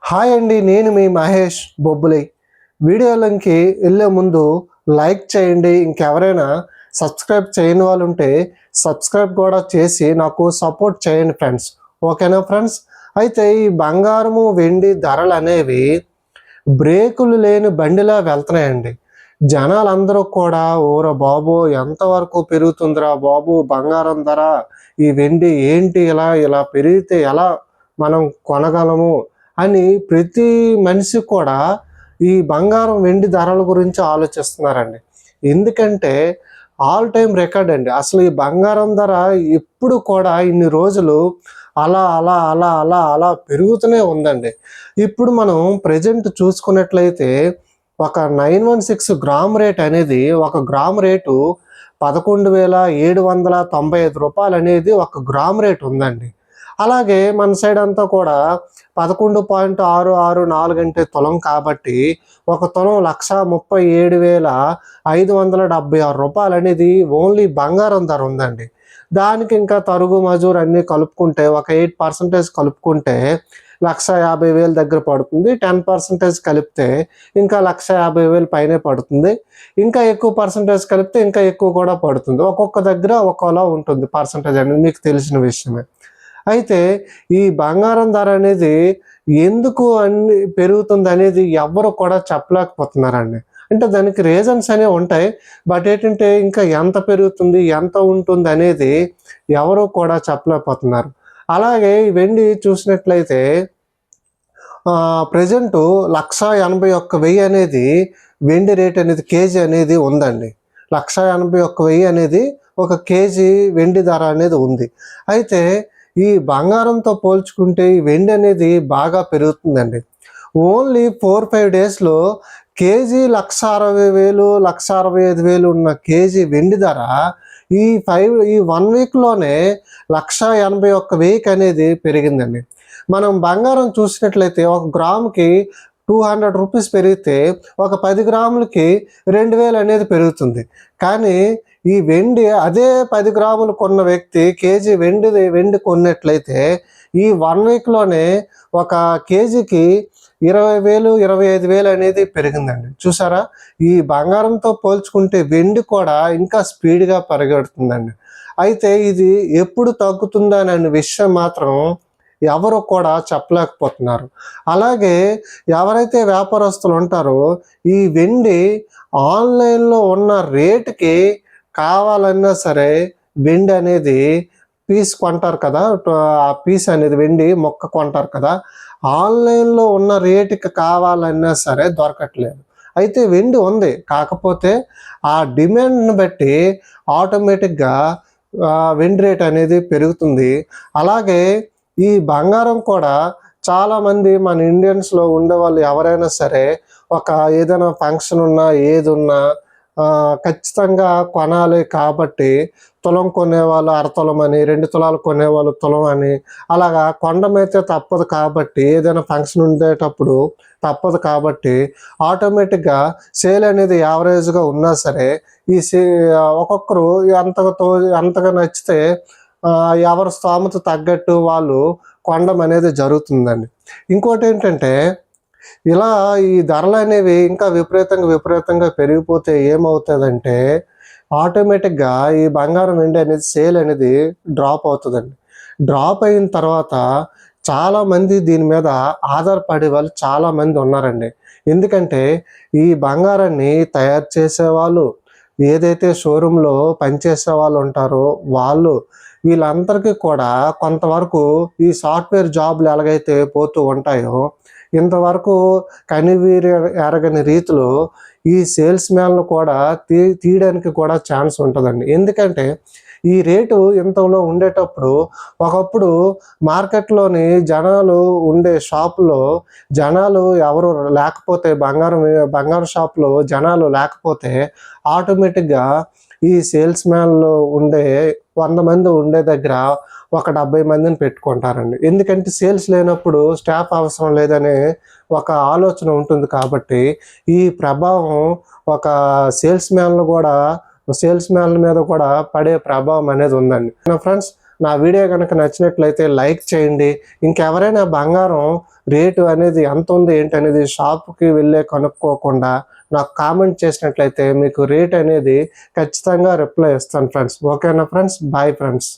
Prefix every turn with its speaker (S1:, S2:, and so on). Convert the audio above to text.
S1: Hi అండి, నేను మీ మహేష్ బొబ్బులి. వీడియోలోకి వెళ్ళే ముందు లైక్ చేయండి. ఇంకెవరైనా సబ్స్క్రైబ్ చేయని వాళ్ళు ఉంటే సబ్స్క్రైబ్ కూడా చేసి నాకు సపోర్ట్ చేయండి ఫ్రెండ్స్. ఓకేనా ఫ్రెండ్స్? అయితే ఈ బంగారము వెండి ధరలు అనేవి బ్రేకులు లేని బండిలా వెళ్తున్నాయండి. జనాలందరూ కూడా ఓర బాబు ఎంతవరకు పెరుగుతుందిరా బాబు బంగారం ధర, ఈ వెండి ఏంటి ఇలా ఇలా పెరిగితే ఎలా మనం కొనగలము అని ప్రతి మనిషి కూడా ఈ బంగారం వెండి ధరల గురించి ఆలోచిస్తున్నారండి. ఎందుకంటే ఆల్ టైమ్ రికార్డ్ అండి. అసలు ఈ బంగారం ధర ఎప్పుడు కూడా ఇన్ని రోజులు అలా అలా అలా అలా అలా పెరుగుతూనే ఉందండి. ఇప్పుడు మనం ప్రజెంట్ చూసుకున్నట్లయితే ఒక 916 గ్రామ్ రేట్ అనేది, ఒక గ్రామ్ రేటు 11,795 రూపాయలు అనేది ఒక గ్రామ్ రేట్ ఉందండి. అలాగే మన సైడ్ అంతా కూడా 11.664 అంటే తులం కాబట్టి ఒక తులం 1,37,576 రూపాయలు అనేది ఓన్లీ బంగారం ధర ఉందండి. దానికి ఇంకా తరుగు మజూరు అన్నీ కలుపుకుంటే ఒక 8% కలుపుకుంటే 1,50,000 దగ్గర పడుతుంది. 10% కలిపితే ఇంకా 1,50,000 పైనే పడుతుంది. ఇంకా ఎక్కువ పర్సంటేజ్ కలిపితే ఇంకా ఎక్కువ కూడా పడుతుంది. ఒక్కొక్క దగ్గర ఒక్కోలా ఉంటుంది పర్సంటేజ్ అనేది, మీకు తెలిసిన విషయమే. అయితే ఈ బంగారం ధర అనేది ఎందుకు పెరుగుతుంది అనేది ఎవ్వరు కూడా చెప్పలేకపోతున్నారండి. అంటే దానికి రీజన్స్ అనేవి ఉంటాయి. బట్ ఏంటంటే ఇంకా ఎంత పెరుగుతుంది, ఎంత ఉంటుంది అనేది ఎవరు కూడా చెప్పలేకపోతున్నారు. అలాగే ఈ వెండి చూసినట్లయితే ప్రజెంటు 1,81,000 అనేది వెండి రేట్ అనేది కేజీ అనేది ఉందండి. 1,81,000 అనేది ఒక కేజీ వెండి ధర అనేది ఉంది. అయితే ఈ బంగారంతో పోల్చుకుంటే ఈ వెండి అనేది బాగా పెరుగుతుందండి. ఓన్లీ 4-5 డేస్లో కేజీ 1,60,000 1,65,000 ఉన్న కేజీ వెండి ధర ఈ 1 వీక్లోనే 1,81,000 అనేది పెరిగిందండి. మనం బంగారం చూసినట్లయితే ఒక గ్రాముకి 200 రూపీస్ పెరిగితే ఒక 10 గ్రాములకి 2,000 అనేది పెరుగుతుంది. కానీ ఈ వెండి అదే 10 గ్రాములు కొన్న వ్యక్తి కేజీ వెండి కొన్నట్లయితే ఈ 1 వీక్లోనే ఒక కేజీకి 20,000 25,000 అనేది పెరిగిందండి. చూసారా? ఈ బంగారంతో పోల్చుకుంటే వెండి కూడా ఇంకా స్పీడ్గా పరిగెడుతుందండి. అయితే ఇది ఎప్పుడు తగ్గుతుందనే విషయం మాత్రం ఎవరు కూడా చెప్పలేకపోతున్నారు. అలాగే ఎవరైతే వ్యాపారస్తులు ఉంటారో ఈ వెండి ఆన్లైన్లో ఉన్న రేటుకి కావాలన్నా సరే వెండి అనేది పీస్ కొంటారు కదా, ఆ పీస్ అనేది వెండి మొక్క కొంటారు కదా, ఆన్లైన్లో ఉన్న రేటుకి కావాలన్నా సరే దొరకట్లేదు. అయితే వెండి ఉంది, కాకపోతే ఆ డిమాండ్ని బట్టి ఆటోమేటిక్గా వెండి రేట్ అనేది పెరుగుతుంది. అలాగే ఈ బంగారం కూడా చాలామంది మన ఇండియన్స్లో ఉండేవాళ్ళు ఎవరైనా సరే ఒక ఏదైనా ఫంక్షన్ ఉన్నా ఏది ఉన్నా ఖచ్చితంగా కొనాలి కాబట్టి తులం కొనేవాళ్ళు అరతులం అని, 2 తులాలు కొనేవాళ్ళు తులం అని, అలాగా కొండమైతే తప్పదు కాబట్టి ఏదైనా ఫంక్షన్ ఉండేటప్పుడు తప్పదు కాబట్టి ఆటోమేటిక్గా సేల్ అనేది యావరేజ్గా ఉన్నా సరే ఈ ఒక్కొక్కరు అంతగా నచ్చితే ఎవరి స్తోమత తగ్గట్టు వాళ్ళు కొనడం అనేది జరుగుతుందండి. ఇంకోటి ఏంటంటే ఇలా ఈ ధరలు అనేవి ఇంకా విపరీతంగా పెరిగిపోతే ఏమవుతుందంటే ఆటోమేటిక్గా ఈ బంగారం వెండి అనేది సేల్ అనేది డ్రాప్ అవుతుందండి. డ్రాప్ అయిన తర్వాత చాలామంది దీని మీద ఆధారపడే వాళ్ళు చాలామంది ఉన్నారండి. ఎందుకంటే ఈ బంగారాన్ని తయారు చేసేవాళ్ళు, ఏదైతే షోరూంలో పనిచేసే వాళ్ళు ఉంటారో వాళ్ళు, వీళ్ళందరికీ కూడా కొంతవరకు ఈ సాఫ్ట్వేర్ జాబ్లు ఎలాగైతే పోతూ ఉంటాయో ఇంతవరకు కనివీరి ఎరగని రీతిలో ఈ సేల్స్ మ్యాన్లు కూడా తీయడానికి కూడా ఛాన్స్ ఉంటుందండి. ఎందుకంటే ఈ రేటు ఇంతలో ఉండేటప్పుడు ఒకప్పుడు మార్కెట్లోని జనాలు ఉండే షాపులో జనాలు ఎవరు లేకపోతే బంగారం షాప్లో జనాలు లేకపోతే ఆటోమేటిక్గా ఈ సేల్స్ మ్యాన్లు 100 మంది ఉండే దగ్గర ఒక 70 మందిని పెట్టుకుంటారండి. ఎందుకంటే సేల్స్ లేనప్పుడు స్టాఫ్ అవసరం లేదనే ఒక ఆలోచన ఉంటుంది కాబట్టి ఈ ప్రభావం ఒక సేల్స్ మ్యాన్ల మీద కూడా పడే ప్రభావం అనేది ఉందండి. ఫ్రెండ్స్, నా వీడియో కనుక నచ్చినట్లయితే లైక్ చేయండి. ఇంకెవరైనా బంగారం రేటు అనేది ఎంత ఉంది ఏంటి అనేది షాప్కి వెళ్ళే కనుక్కోకుండా నాకు కామెంట్ చేసినట్లయితే మీకు రేట్ అనేది ఖచ్చితంగా రిప్లై ఇస్తాను ఫ్రెండ్స్. ఓకేనా ఫ్రెండ్స్? Bye friends.